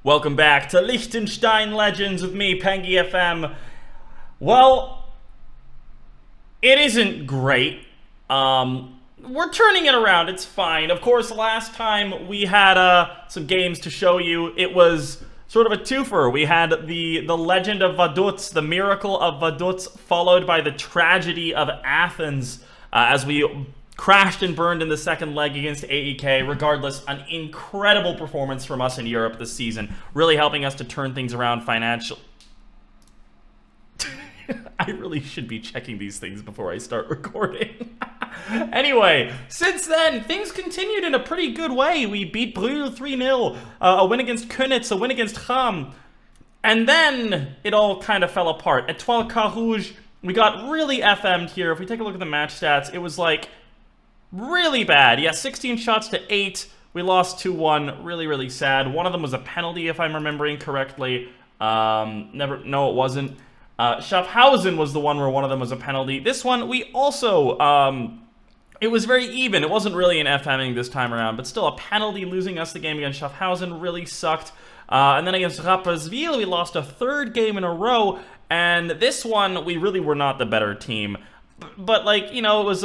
Welcome back to Liechtenstein Legends with me, Pengy FM. Well, it isn't great. We're turning it around. It's fine. Of course, last time we had some games to show you. It was sort of a twofer. We had the legend of Vaduz, the miracle of Vaduz, followed by the tragedy of Athens as we crashed and burned in the second leg against AEK. Regardless, an incredible performance from us in Europe this season, really helping us to turn things around financially. I really should be checking these things before I start recording. Anyway, since then, things continued in a pretty good way. We beat Brühl 3-0, a win against Könitz, a win against Cham, and then it all kind of fell apart. At Étoile Carouge, we got really FM'd here. If we take a look at the match stats, it was like really bad. Yeah, 16 shots to 8. We lost 2-1. Really, really sad. One of them was a penalty, if I'm remembering correctly. No, it wasn't. Schaffhausen was the one where one of them was a penalty. This one, we also, it was very even. It wasn't really an FMing this time around, but still a penalty. Losing us the game against Schaffhausen really sucked. And then against Rapperswil, we lost a third game in a row. And this one, we really were not the better team. But like, you know, it was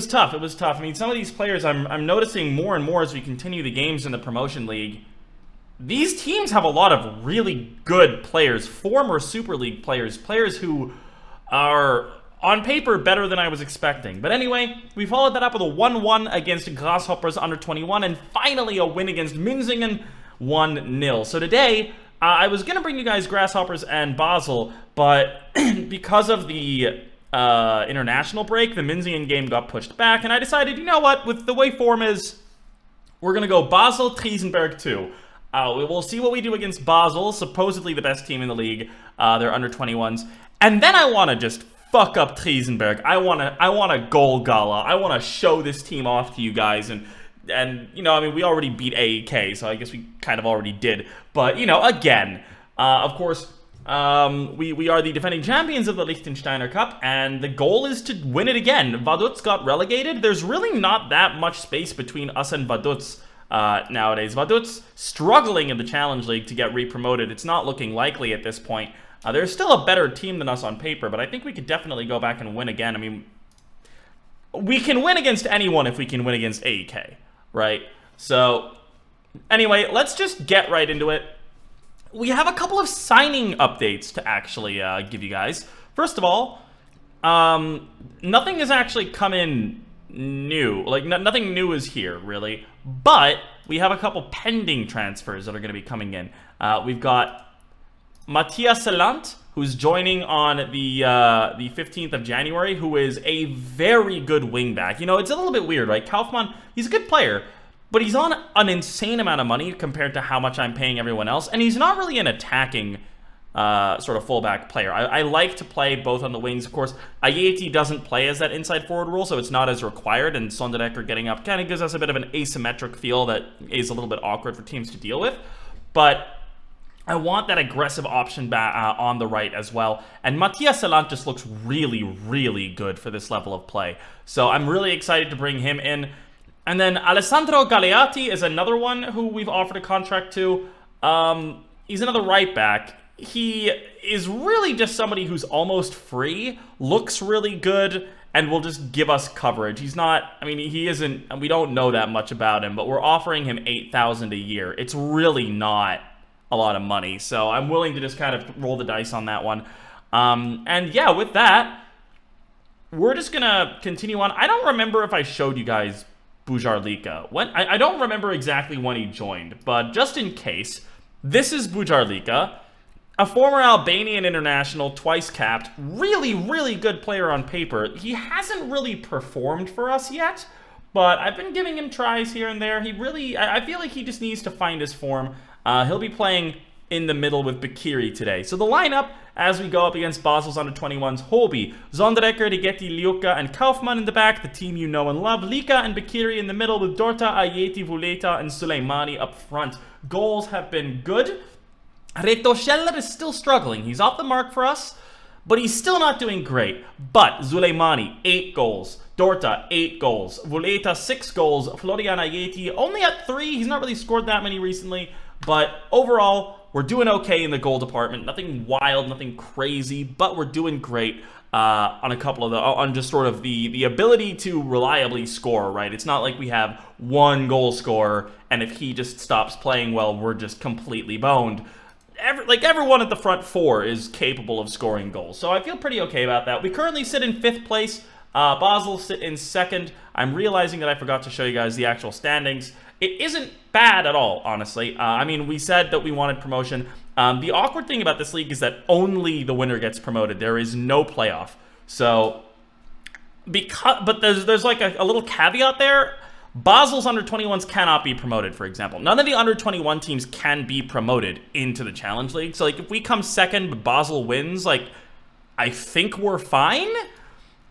tough. It was tough. I mean, some of these players I'm noticing more and more as we continue the games in the promotion league. These teams have a lot of really good players, former Super League players, players who are on paper better than I was expecting. But anyway, we followed that up with a 1-1 against Grasshoppers under 21 and finally a win against Münzingen 1-0. So today, I was going to bring you guys Grasshoppers and Basel, but because of the international break, the Münzingen game got pushed back, and I decided, you know what, with the way form is, we're going to go Basel, Triesenberg 2. We'll see what we do against Basel, supposedly the best team in the league. They're under 21s. And then I want to just fuck up Triesenberg. I want a goal gala. I want to show this team off to you guys. And you know, I mean, we already beat AEK, so I guess we kind of already did. But, you know, again, of course, we are the defending champions of the Liechtensteiner Cup, and the goal is to win it again. Vaduz got relegated. There's really not that much space between us and Vaduz nowadays. Vaduz struggling in the Challenge League to get re-promoted. It's not looking likely at this point. They're still a better team than us on paper, but I think we could definitely go back and win again. I mean, we can win against anyone if we can win against AEK, right? So, anyway, let's just get right into it. We have a couple of signing updates to actually give you guys. First of all, nothing has actually come in new. Like, nothing new is here, really. But we have a couple pending transfers that are going to be coming in. We've got Matthias Selant, who's joining on the 15th of January, who is a very good wingback. You know, it's a little bit weird, right? Kaufmann, he's a good player, but he's on an insane amount of money compared to how much I'm paying everyone else, and he's not really an attacking sort of fullback player. I like to play both on the wings. Of course, Ayeti doesn't play as that inside forward role, so it's not as required, and Sonderecker getting up kind of gives us a bit of an asymmetric feel that is a little bit awkward for teams to deal with. But I want that aggressive option on the right as well. And Matthias Selant just looks really, really good for this level of play. So I'm really excited to bring him in. And then Alessandro Galeati is another one who we've offered a contract to. He's another right back. He is really just somebody who's almost free, looks really good, and will just give us coverage. He's not, I mean, he isn't, we don't know that much about him, but we're offering him $8,000 a year. It's really not a lot of money, so I'm willing to just kind of roll the dice on that one. And yeah, with that, we're just gonna continue on. I don't remember if I showed you guys Bujarlika. I don't remember exactly when he joined, but just in case, this is Bujarlika, a former Albanian international, twice capped, really, really good player on paper. He hasn't really performed for us yet, but I've been giving him tries here and there. I feel like he just needs to find his form. He'll be playing in the middle with Bakiri today. So the lineup, as we go up against Basel's under-21s, Hobie, Zonderecker, Righetti, Liuka, and Kaufmann in the back, the team you know and love. Lika and Bakiri in the middle with Dorta, Ayeti, Vuleta, and Suleimani up front. Goals have been good. Reto Scheller is still struggling. He's off the mark for us, but he's still not doing great. But Suleimani, 8 goals. Dorta, 8 goals. Vuleta, 6 goals. Florian Ayeti, only at 3. He's not really scored that many recently. But overall, we're doing okay in the goal department. Nothing wild, nothing crazy, but we're doing great on a couple of on just sort of the ability to reliably score, right? It's not like we have one goal scorer, and if he just stops playing well, we're just completely boned. Everyone at the front four is capable of scoring goals, so I feel pretty okay about that. We currently sit in 5th place. Basel sit in 2nd. I'm realizing that I forgot to show you guys the actual standings. It isn't bad at all, honestly. I mean, we said that we wanted promotion. The awkward thing about this league is that only the winner gets promoted. There is no playoff. So, but there's like a little caveat there. Basel's under-21s cannot be promoted, for example. None of the under-21 teams can be promoted into the Challenge League. So, like, if we come 2nd, but Basel wins, like, I think we're fine.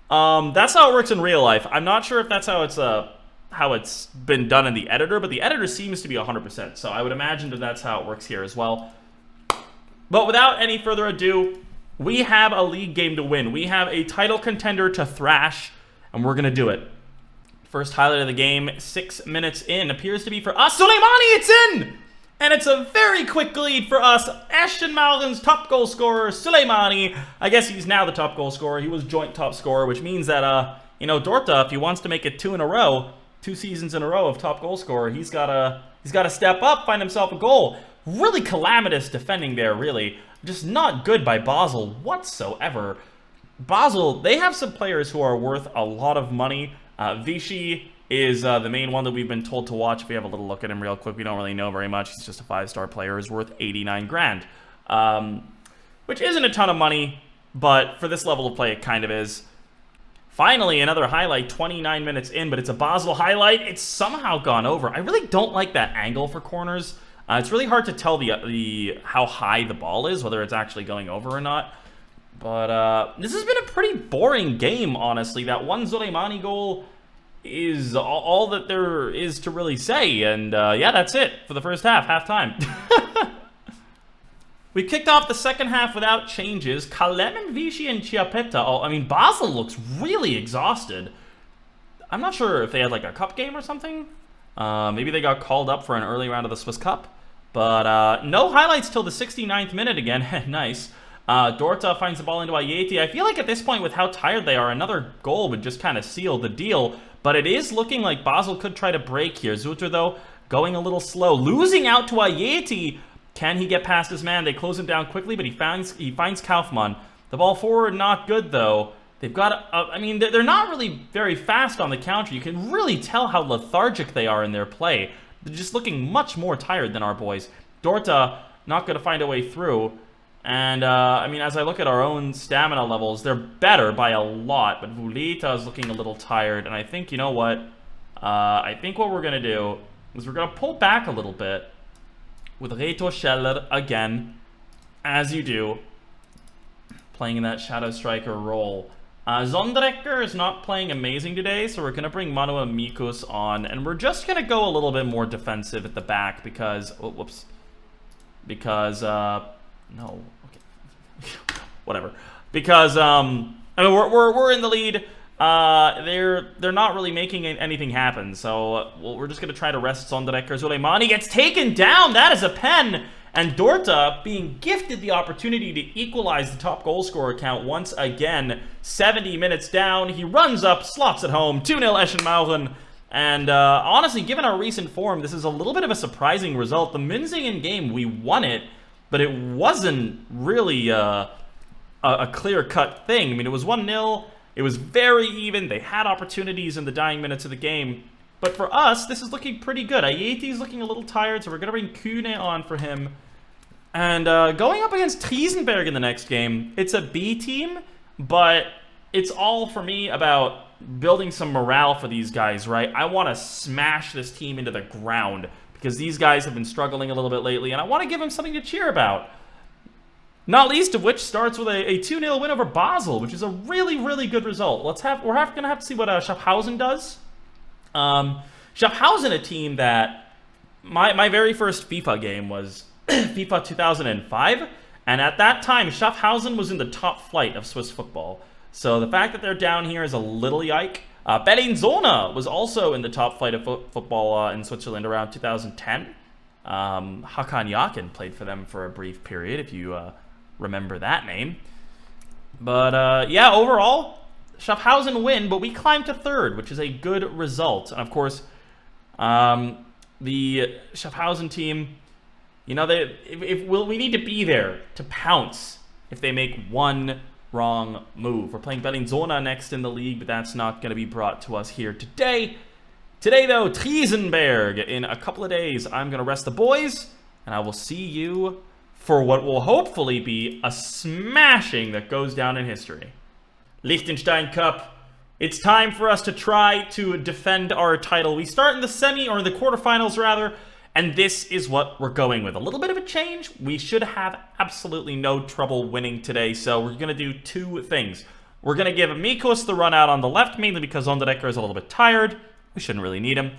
That's how it works in real life. I'm not sure if that's how it's been done in the editor, but the editor seems to be 100%. So I would imagine that that's how it works here as well. But without any further ado, we have a league game to win. We have a title contender to thrash, and we're going to do it. First highlight of the game, 6 minutes in, appears to be for us. Soleimani, it's in! And it's a very quick lead for us. Ashton Malkin's top goal scorer, Soleimani. I guess he's now the top goal scorer. He was joint top scorer, which means that, Dorta, if he wants to make it 2 seasons in a row of top goal scorer, he's got to step up, find himself a goal. Really calamitous defending there, really. Just not good by Basel whatsoever. Basel, they have some players who are worth a lot of money. Vichy is the main one that we've been told to watch. If we have a little look at him real quick, we don't really know very much. He's just a 5-star player. He's worth 89 grand, which isn't a ton of money, but for this level of play, it kind of is. Finally, another highlight, 29 minutes in, but it's a Basel highlight. It's somehow gone over. I really don't like that angle for corners. It's really hard to tell how high the ball is, whether it's actually going over or not. But this has been a pretty boring game, honestly. That one Soleimani goal is all that there is to really say. And yeah, that's it for the first half, halftime. We kicked off the second half without changes. Kalem, Vichy, and Chiappetta. Basel looks really exhausted. I'm not sure if they had like a cup game or something. Maybe they got called up for an early round of the Swiss Cup. But no highlights till the 69th minute again. Nice. Dorta finds the ball into Ayeti. I feel like at this point, with how tired they are, another goal would just kind of seal the deal. But it is looking like Basel could try to break here. Zutter, though, going a little slow. Losing out to Ayeti. Can he get past his man? They close him down quickly, but he finds Kaufmann. The ball forward, not good, though. They've got, they're not really very fast on the counter. You can really tell how lethargic they are in their play. They're just looking much more tired than our boys. Dorta not going to find a way through. And, as I look at our own stamina levels, they're better by a lot. But Vulita is looking a little tired. And I think, you know what? I think what we're going to do is we're going to pull back a little bit with Reto Scheller again, as you do, playing in that Shadow Striker role. Zondrecker is not playing amazing today, so we're going to bring Manuel Mikus on, and we're just going to go a little bit more defensive at the back because, no, okay, whatever. Because, we're in the lead. They're not really making anything happen, so we're just going to try to rest Zondrecker. Soleimani gets taken down. That is a pen. And Dorta being gifted the opportunity to equalize the top goal scorer count once again. 70 minutes down. He runs up, slots it home. 2-0 Eschenmauren. And honestly, given our recent form, this is a little bit of a surprising result. The Münzingen game, we won it, but it wasn't really a clear-cut thing. It was 1-0. It was very even. They had opportunities in the dying minutes of the game. But for us, this is looking pretty good. Ayeti's looking a little tired, so we're going to bring Kühne on for him. And going up against Triesenberg in the next game, it's a B team, but it's all, for me, about building some morale for these guys, right? I want to smash this team into the ground because these guys have been struggling a little bit lately, and I want to give them something to cheer about. Not least of which starts with a 2-0 win over Basel, which is a really, really good result. We're going to have to see what Schaffhausen does. Schaffhausen, a team that my very first FIFA game was FIFA 2005, and at that time Schaffhausen was in the top flight of Swiss football. So the fact that they're down here is a little yike. Bellinzona was also in the top flight of football in Switzerland around 2010. Hakan Yakin played for them for a brief period, if you remember that name. But yeah, overall, Schaffhausen win, but we climbed to third, which is a good result. And of course, the Schaffhausen team, you know, we need to be there to pounce if they make one wrong move. We're playing Bellinzona next in the league, but that's not going to be brought to us here today. Today, though, Triesenberg. In a couple of days, I'm going to rest the boys, and I will see you for what will hopefully be a smashing that goes down in history. Liechtenstein Cup. It's time for us to try to defend our title. We start in the semi, or in the quarterfinals, rather, and this is what we're going with. A little bit of a change. We should have absolutely no trouble winning today, so we're going to do two things. We're going to give Mikos the run out on the left, mainly because Onderdecker is a little bit tired. We shouldn't really need him.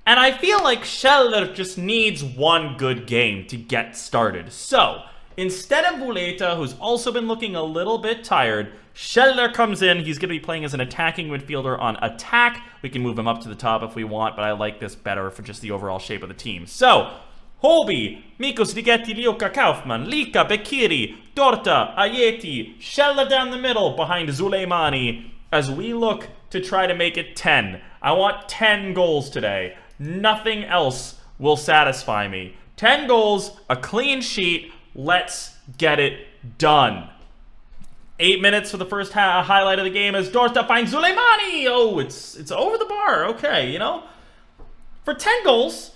And I feel like Scheller just needs one good game to get started. So, instead of Vuleta, who's also been looking a little bit tired, Scheller comes in. He's going to be playing as an attacking midfielder on attack. We can move him up to the top if we want, but I like this better for just the overall shape of the team. So, Holby, Mikos, Rigetti, Lioka, Kaufmann, Lika, Bekiri, Dorta, Ayeti, Scheller down the middle behind Zuleimani as we look to try to make it 10. I want 10 goals today. Nothing else will satisfy me. 10 goals, a clean sheet. Let's get it done. 8 minutes for the first highlight of the game as Dorta finds Zuleimani. Oh, it's over the bar. Okay, you know. For 10 goals,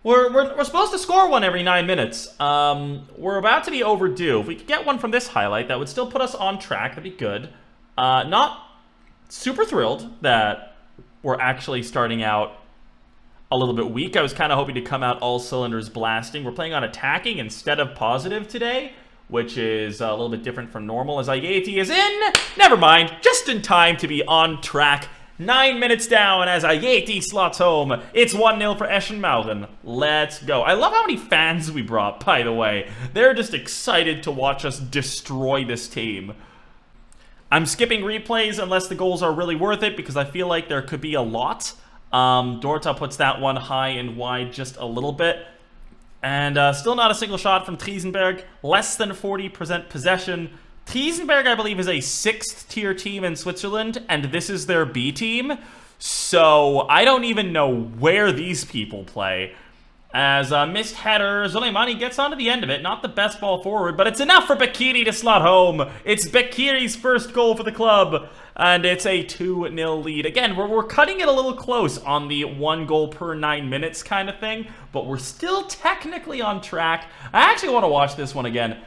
we're supposed to score one every 9 minutes. We're about to be overdue. If we could get one from this highlight, that would still put us on track. That'd be good. Not super thrilled that we're actually starting out a little bit weak. I was kind of hoping to come out all cylinders blasting. We're playing on attacking instead of positive today, which is a little bit different from normal as Ayeti is in. Never mind, just in time to be on track. 9 minutes down as Ayeti slots home. It's 1-0 for Eschenmauren. Let's go. I love how many fans we brought, by the way. They're just excited to watch us destroy this team. I'm skipping replays unless the goals are really worth it because I feel like there could be a lot. Dorta puts that one high and wide just a little bit. And still not a single shot from Triesenberg. Less than 40% possession. Triesenberg, I believe, is a 6th tier team in Switzerland, and this is their B team. So I don't even know where these people play. As missed header, Zuleimani gets onto the end of it. Not the best ball forward, but it's enough for Bekiri to slot home. It's Bekiri's first goal for the club, and it's a 2-0 lead. Again, we're cutting it a little close on the 1 goal per 9 minutes kind of thing, but we're still technically on track. I actually want to watch this one again.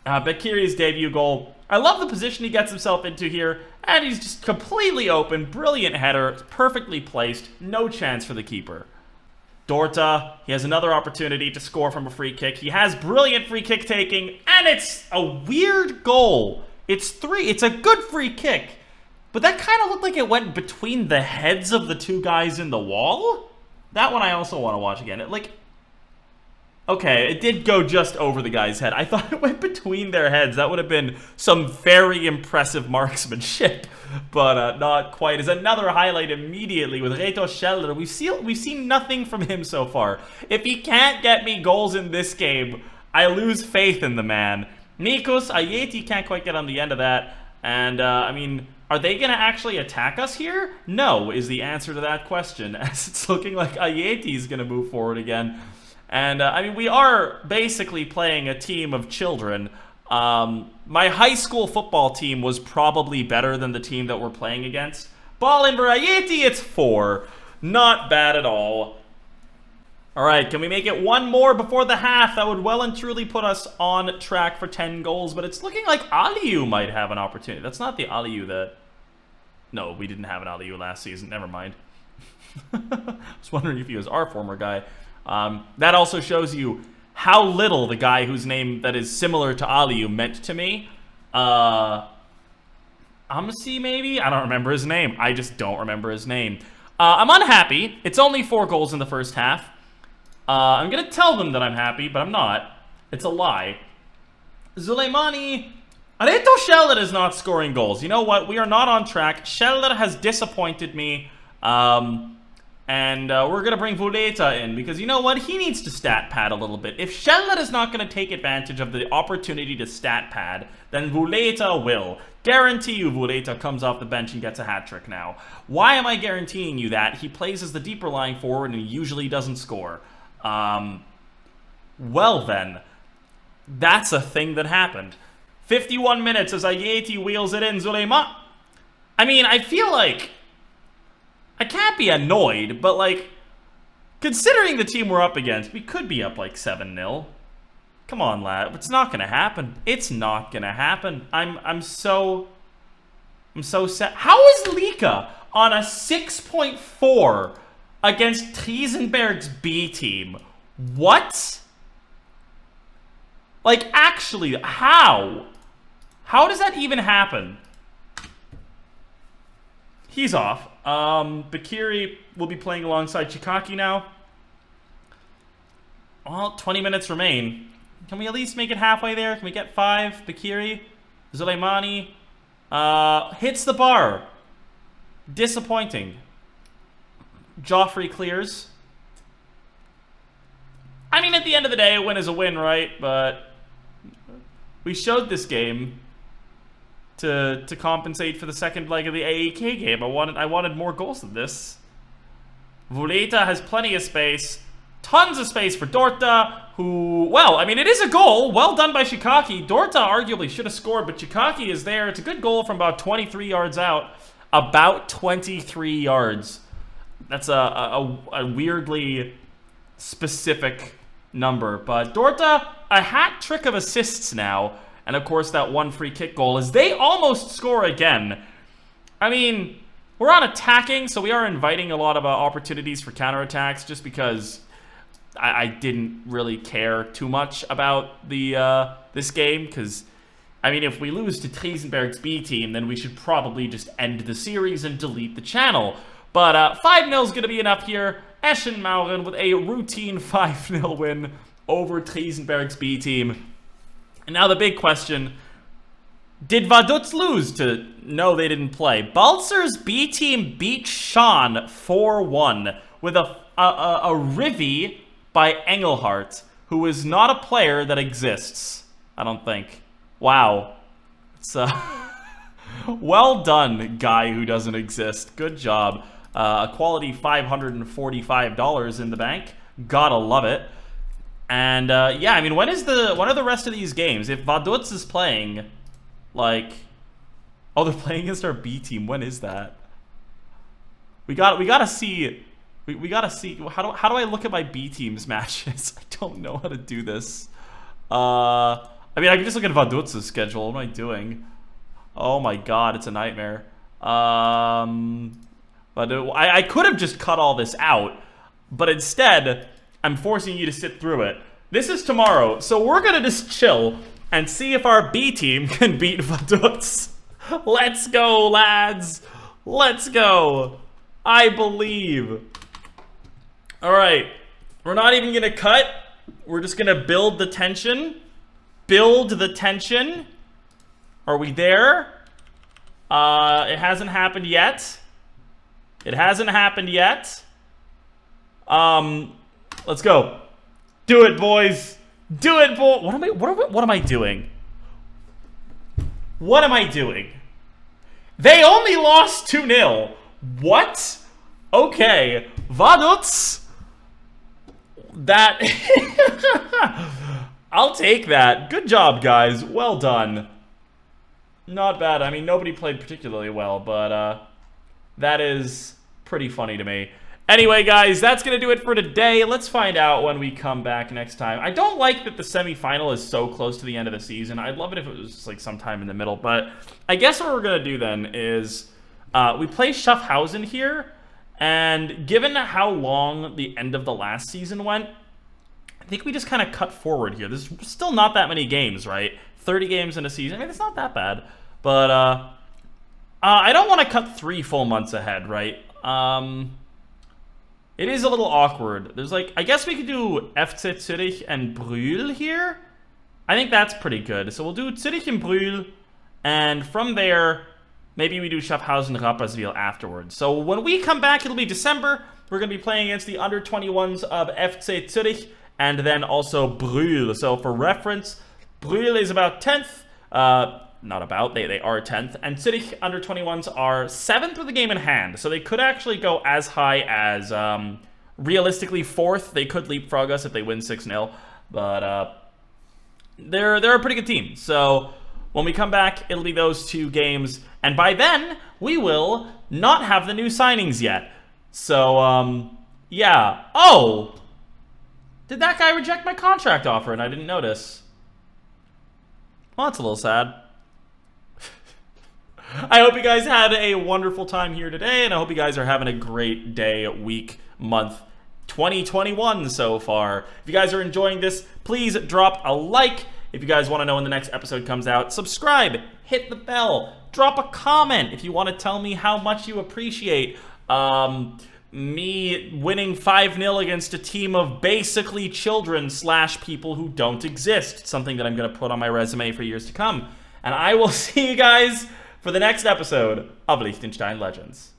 Bekiri's debut goal. I love the position he gets himself into here, and he's just completely open. Brilliant header, perfectly placed, no chance for the keeper. Dorta, he has another opportunity to score from a free kick. He has brilliant free kick taking, and it's a weird goal. It's a good free kick, but that kind of looked like it went between the heads of the two guys in the wall. That one I also want to watch again. Okay, it did go just over the guy's head. I thought it went between their heads. That would have been some very impressive marksmanship, but not quite. As another highlight immediately with Reto Scheller. We've seen nothing from him so far. If he can't get me goals in this game, I lose faith in the man. Nikos, Ayeti can't quite get on the end of that. And, I mean, are they going to actually attack us here? No, is the answer to that question, as it's looking like Ayeti's going to move forward again. And, I mean, we are basically playing a team of children. My high school football team was probably better than the team that we're playing against. Ball in for Ayeti, it's 4. Not bad at all. All right, can we make it one more before the half? That would well and truly put us on track for 10 goals, but it's looking like Aliou might have an opportunity. That's not the Aliou that... No, we didn't have an Aliou last season. Never mind. I was wondering if he was our former guy. That also shows you how little the guy whose name that is similar to Aliou meant to me. Amsi, maybe? I don't remember his name. I just don't remember his name. I'm unhappy. It's only 4 goals in the first half. I'm going to tell them that I'm happy, but I'm not. It's a lie. Zuleimani. Reto Scheller is not scoring goals. You know what? We are not on track. Scheller has disappointed me. And And we're going to bring Vuleta in because you know what? He needs to stat pad a little bit. If Sheldon is not going to take advantage of the opportunity to stat pad, then Vuleta will. Guarantee you Vuleta comes off the bench and gets a hat trick now. Why am I guaranteeing you that? He plays as the deeper lying forward and he usually doesn't score. Well then, that's a thing that happened. 51 minutes as Ayeti wheels it in. Zuleyman. I mean, I feel like I can't be annoyed, but like, considering the team we're up against, we could be up like 7-0. Come on, lad. It's not gonna happen. It's not gonna happen. I'm so sad. How is Lieke on a 6.4 against Triesenberg's B team? What? Like, actually, how? How does that even happen? He's off. Bakiri will be playing alongside Chikaki now. Well, 20 minutes remain. Can we at least make it halfway there? Can we get 5? Bakiri. Zuleimani. Hits the bar. Disappointing. Joffrey clears. I mean, at the end of the day, a win is a win, right? But we showed this game to compensate for the second leg of the AEK game. I wanted more goals than this. Vuleta has plenty of space. Tons of space for Dorta, who, well, I mean, it is a goal. Well done by Shikaki. Dorta arguably should have scored, but Shikaki is there. It's a good goal from about 23 yards out. About 23 yards. That's a weirdly specific number. But Dorta, a hat trick of assists now. And of course, that one free kick goal as they almost score again. I mean, we're on attacking, so we are inviting a lot of opportunities for counterattacks just because I didn't really care too much about the this game. Because, I mean, if we lose to Triesenberg's B team, then we should probably just end the series and delete the channel. But 5-0 is going to be enough here. Eschen Mauren with a routine 5-0 win over Triesenberg's B team. And now the big question, did Vaduz lose to... No, they didn't play. Balzer's B team beat Sean 4-1 with a rivy by Engelhardt, who is not a player that exists, I don't think. Wow. It's well done, guy who doesn't exist. Good job. A quality $545 in the bank. Gotta love it. And, yeah, I mean, when are the rest of these games? If Vaduz is playing, like... Oh, they're playing against our B team. When is that? We gotta see... We gotta see... How do I look at my B team's matches? I don't know how to do this. I mean, I can just look at Vaduz's schedule. What am I doing? Oh my god, it's a nightmare. But I could have just cut all this out. But instead... I'm forcing you to sit through it. This is tomorrow, so we're gonna just chill and see if our B team can beat Vaduz. Let's go, lads. Let's go. I believe. Alright. We're not even gonna cut. We're just gonna build the tension. Build the tension. Are we there? It hasn't happened yet. It hasn't happened yet. Let's go. Do it, boys. Do it, boy. What am I doing? What am I doing? They only lost 2-0. What? Okay. Vaduz. That. I'll take that. Good job, guys. Well done. Not bad. I mean, nobody played particularly well, but that is pretty funny to me. Anyway, guys, that's going to do it for today. Let's find out when we come back next time. I don't like that the semifinal is so close to the end of the season. I'd love it if it was just like sometime in the middle. But I guess what we're going to do then is we play Schaffhausen here. And given how long the end of the last season went, I think we just kind of cut forward here. There's still not that many games, right? 30 games in a season. I mean, it's not that bad. But I don't want to cut 3 full months ahead, right? It is a little awkward. There's like, I guess we could do FC Zürich and Brühl here. I think that's pretty good. So we'll do Zürich and Brühl. And from there, maybe we do Schaffhausen and Rapperswil afterwards. So when we come back, it'll be December. we're going to be playing against the under-21s of FC Zurich and then also Brühl. So for reference, Brühl is about 10th. Not about, they are 10th. And Zurich under-21s are 7th with a game in hand. So they could actually go as high as, realistically, 4th. They could leapfrog us if they win 6-0. But they're a pretty good team. So when we come back, it'll be those 2 games. And by then, we will not have the new signings yet. So, yeah. Oh! Did that guy reject my contract offer and I didn't notice? Well, that's a little sad. I hope you guys had a wonderful time here today, and I hope you guys are having a great day, week, month, 2021 so far. If you guys are enjoying this, please drop a like. If you guys want to know when the next episode comes out, subscribe, hit the bell, drop a comment if you want to tell me how much you appreciate me winning 5-0 against a team of basically children / people who don't exist. Something that I'm going to put on my resume for years to come. And I will see you guys for the next episode of Liechtenstein Legends.